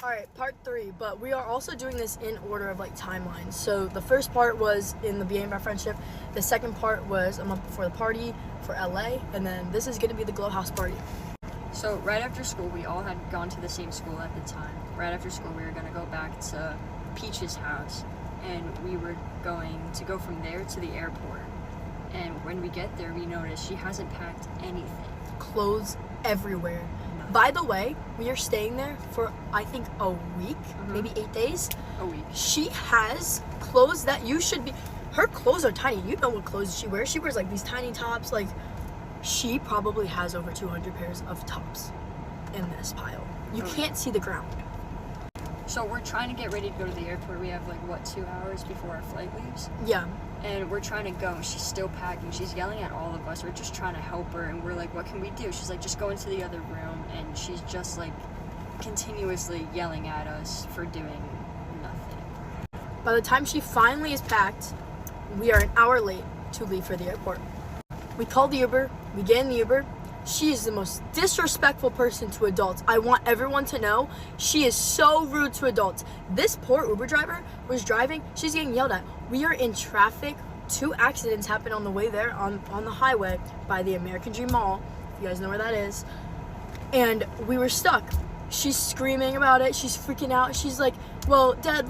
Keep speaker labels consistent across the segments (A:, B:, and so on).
A: All right, part 3, but we are also doing this in order of like timelines. So the first part was in the beginning of our friendship. The second part was a month before the party for LA, and then this is going to be the glow house party.
B: So right after school, we all had gone to the same school at the time. Right after school, we were going to go back to Peach's house, and we were going to go from there to the airport. And when we get there, we notice she hasn't packed anything.
A: Clothes everywhere.
B: Nothing.
A: By the way, we are staying there for I think a week, maybe 8 days.
B: A week.
A: She has clothes that you should be. Her clothes are tiny. You know what clothes she wears. She wears like these tiny tops. Like, she probably has over 200 pairs of tops in this pile. You can't see the ground.
B: So we're trying to get ready to go to the airport. We have 2 hours before our flight leaves?
A: Yeah.
B: And we're trying to go, and she's still packing. She's yelling at all of us. We're just trying to help her, and we're like, what can we do? She's like, just go into the other room, and she's just continuously yelling at us for doing nothing.
A: By the time she finally is packed, we are an hour late to leave for the airport. We call the Uber, we get in the Uber. She is the most disrespectful person to adults. I want everyone to know she is so rude to adults. This poor Uber driver was driving, she's getting yelled at. We are in traffic. 2 accidents happened on the way there on the highway by the American Dream Mall. If you guys know where that is. And we were stuck. She's screaming about it. She's freaking out. She's like, well, Dad,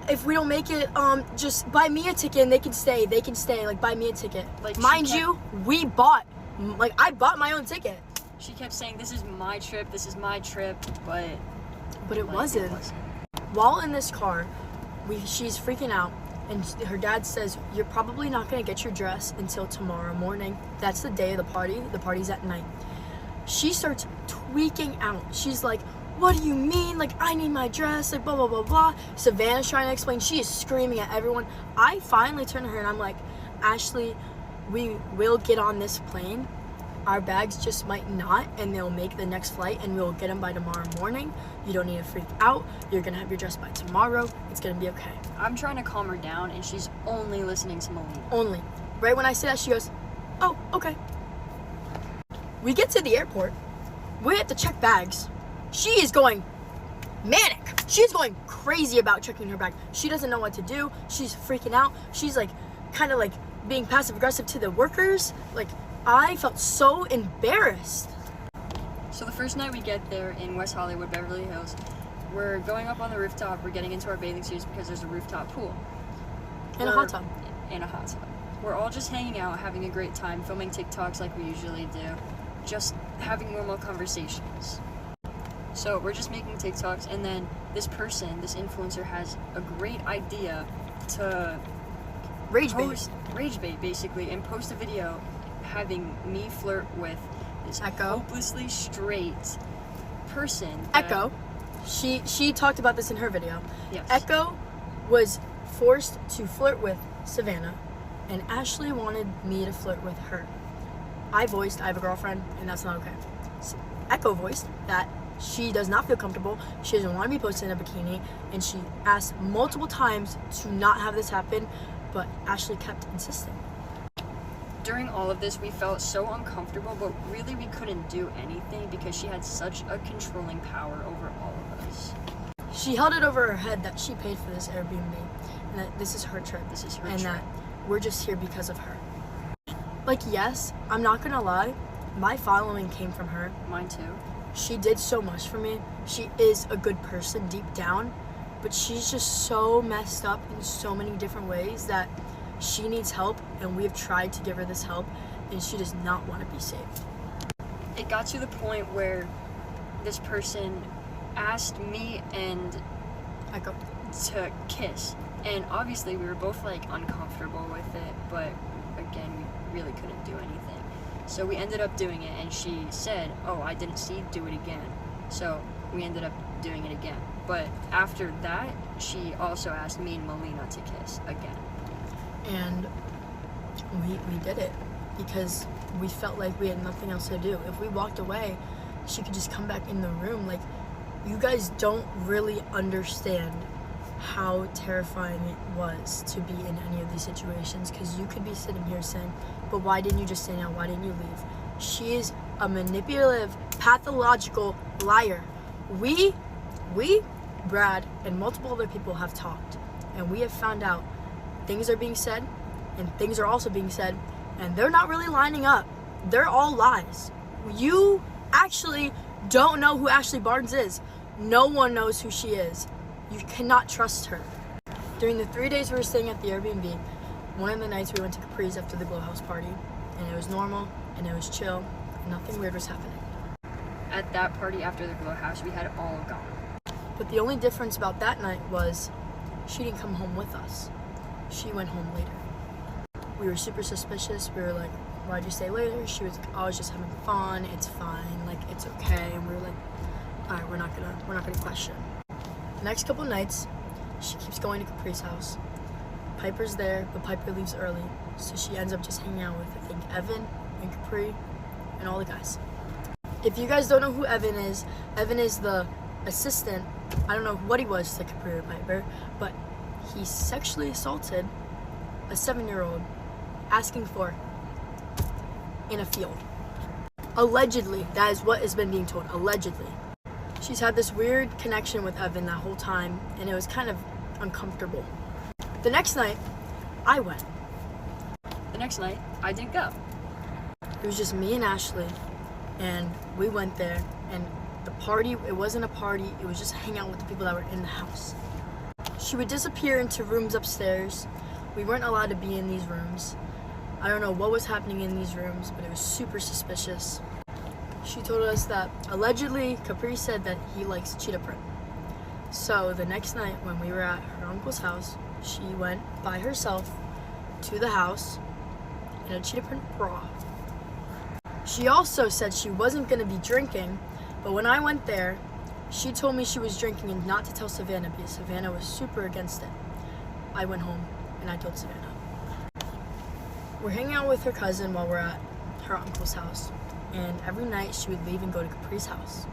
A: if we don't make it, just buy me a ticket and they can stay. Buy me a ticket. Mind you, I bought my own ticket.
B: She kept saying, this is my trip, but
A: it wasn't. While in this car, she's freaking out, and her dad says, you're probably not going to get your dress until tomorrow morning. That's the day of the party. The party's at night. She starts tweaking out. She's like, what do you mean? I need my dress, blah, blah, blah, blah. Savannah's trying to explain. She is screaming at everyone. I finally turn to her and I'm like, Ashley, we will get on this plane. Our bags just might not, and they'll make the next flight, and we'll get them by tomorrow morning. You don't need to freak out. You're going to have your dress by tomorrow. It's going to be okay.
B: I'm trying to calm her down, and she's only listening to Melina.
A: Only. Right when I say that, she goes, oh, okay. We get to the airport. We have to check bags. She is going manic. She's going crazy about checking her bag. She doesn't know what to do. She's freaking out. She's kind of being passive aggressive to the workers. I felt so embarrassed.
B: So the first night we get there in West Hollywood, Beverly Hills, we're going up on the rooftop. We're getting into our bathing suits because there's a rooftop pool.
A: And a hot tub.
B: And a hot tub. We're all just hanging out, having a great time, filming TikToks like we usually do. Just having normal conversations. So we're just making TikToks, and then this influencer has a great idea to rage bait basically, and post a video having me flirt with this hopelessly straight person.
A: Echo. She talked about this in her video.
B: Yes.
A: Echo was forced to flirt with Savannah, and Ashley wanted me to flirt with her. I have a girlfriend, and that's not okay. So Echo voiced that she does not feel comfortable. She doesn't want to be posted in a bikini, and she asked multiple times to not have this happen, but Ashley kept insisting.
B: During all of this, we felt so uncomfortable, but really we couldn't do anything because she had such a controlling power over all of us.
A: She held it over her head that she paid for this Airbnb, and that this is her trip. And that we're just here because of her. Yes, I'm not gonna lie, my following came from her.
B: Mine too.
A: She did so much for me. She is a good person deep down, but she's just so messed up in so many different ways that she needs help, and we have tried to give her this help, and she does not want to be saved.
B: It got to the point where this person asked me and
A: Echo
B: to kiss, and obviously we were both uncomfortable with it, but again, we really couldn't do anything. So we ended up doing it, and she said, oh, I didn't see, do it again. So we ended up doing it again. But after that, she also asked me and Melina to kiss again.
A: And we did it because we felt like we had nothing else to do. If we walked away, she could just come back in the room. You guys don't really understand how terrifying it was to be in any of these situations, because you could be sitting here saying, but why didn't you just say no? Why didn't you leave? She is a manipulative, pathological liar. We We, Brad, and multiple other people have talked, and we have found out things are being said, and things are also being said, and they're not really lining up. They're all lies. You actually don't know who Ashley Barnes is. No one knows who she is. You cannot trust her. During the 3 days we were staying at the Airbnb, one of the nights we went to Capri's after the Glow House party, and it was normal, and it was chill, and nothing weird was happening.
B: At that party after the Glow House, we had all gone.
A: But the only difference about that night was she didn't come home with us. She went home later. We were super suspicious. We were like, why'd you stay later? She was like, I was just having fun. It's fine. Like, it's okay. And we were like, all right, we're not gonna question. The next couple nights, she keeps going to Capri's house. Piper's there, but Piper leaves early. So she ends up just hanging out with, I think, Evan and Capri and all the guys. If you guys don't know who Evan is the assistant. I don't know what he was to Capri or Piper, but he sexually assaulted a 7-year-old asking for in a field. Allegedly, that is what has been being told, allegedly. She's had this weird connection with Evan that whole time, and it was kind of uncomfortable. The next night, I went.
B: The next night, I didn't go.
A: It was just me and Ashley, and we went there, and the party, it wasn't a party, it was just hang out with the people that were in the house. She would disappear into rooms upstairs. We weren't allowed to be in these rooms. I don't know what was happening in these rooms, but it was super suspicious. She told us that allegedly Capri said that he likes cheetah print. So the next night when we were at her uncle's house, she went by herself to the house in a cheetah print bra. She also said she wasn't going to be drinking, but when I went there, she told me she was drinking and not to tell Savannah because Savannah was super against it. I went home and I told Savannah. We're hanging out with her cousin while we're at her uncle's house, and every night she would leave and go to Capri's house.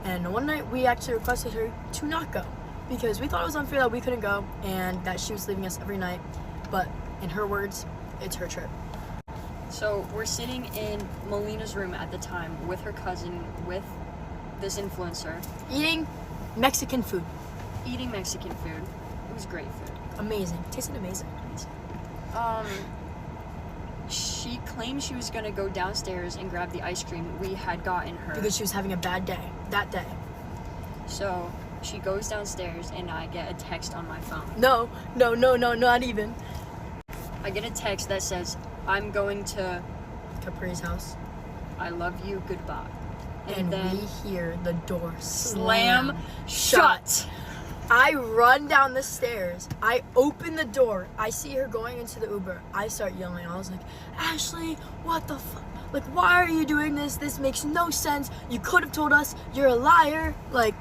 A: And one night we actually requested her to not go because we thought it was unfair that we couldn't go and that she was leaving us every night, but in her words, it's her trip.
B: So we're sitting in Melina's room at the time with her cousin, with this influencer,
A: Eating Mexican food.
B: eating Mexican food. It was great food.
A: Amazing. Tasted amazing.
B: She claimed she was gonna go downstairs and grab the ice cream we had gotten her.
A: Because she was having a bad day that day.
B: So she goes downstairs and I get a text on my phone.
A: No, not even.
B: I get a text that says, I'm going to
A: Capri's house.
B: I love you, goodbye.
A: And
B: then
A: we hear the door
B: slam shut.
A: I run down the stairs. I open the door. I see her going into the Uber. I start yelling. I was like, Ashley, what the fuck? Like, why are you doing this? This makes no sense. You could have told us. You're a liar. Like,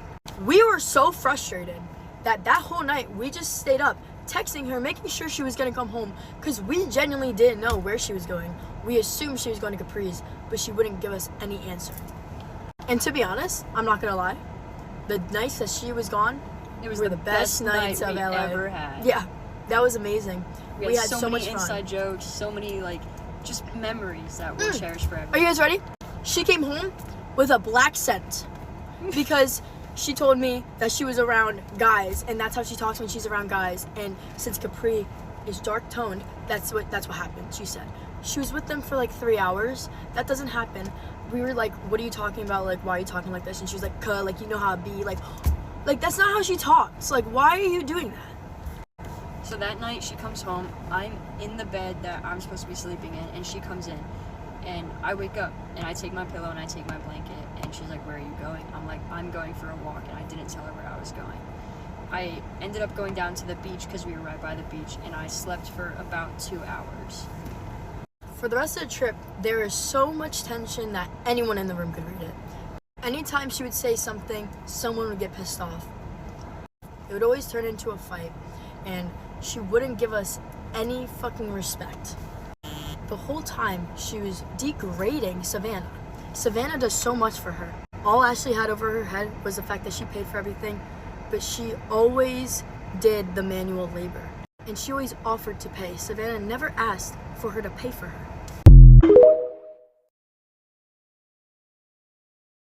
A: we were so frustrated that whole night we just stayed up texting her, making sure she was going to come home because we genuinely didn't know where she was going. We assumed she was going to Capri's, but she wouldn't give us any answer. And to be honest, I'm not going to lie, the nights that she was gone,
B: it was
A: were the best nights
B: night
A: of
B: we
A: LA.
B: ever had.
A: Yeah, that was amazing.
B: We had so
A: much
B: many
A: fun.
B: inside jokes, so many just memories that we'll cherish forever.
A: Are you guys ready? She came home with a black scent because she told me that she was around guys, and that's how she talks when she's around guys. And since Capri is dark toned, that's what happened. She said she was with them for like 3 hours. That doesn't happen. We were like, what are you talking about? Like, why are you talking like this? And she was like, "Cuh, like, you know how it be." Like that's not how she talks. Like, why are you doing that?
B: So that night she comes home. I'm in the bed that I'm supposed to be sleeping in, and she comes in, and I wake up and I take my pillow and I take my blanket, and she's like, "Where are you going?" I'm like, "I'm going for a walk," and I didn't tell her where I was going. I ended up going down to the beach because we were right by the beach, and I slept for about 2 hours.
A: For the rest of the trip, there was so much tension that anyone in the room could read it. Anytime she would say something, someone would get pissed off. It would always turn into a fight, and she wouldn't give us any fucking respect. The whole time, she was degrading Savannah. Savannah does so much for her. All Ashley had over her head was the fact that she paid for everything, but she always did the manual labor. And she always offered to pay. Savannah never asked for her to pay for her.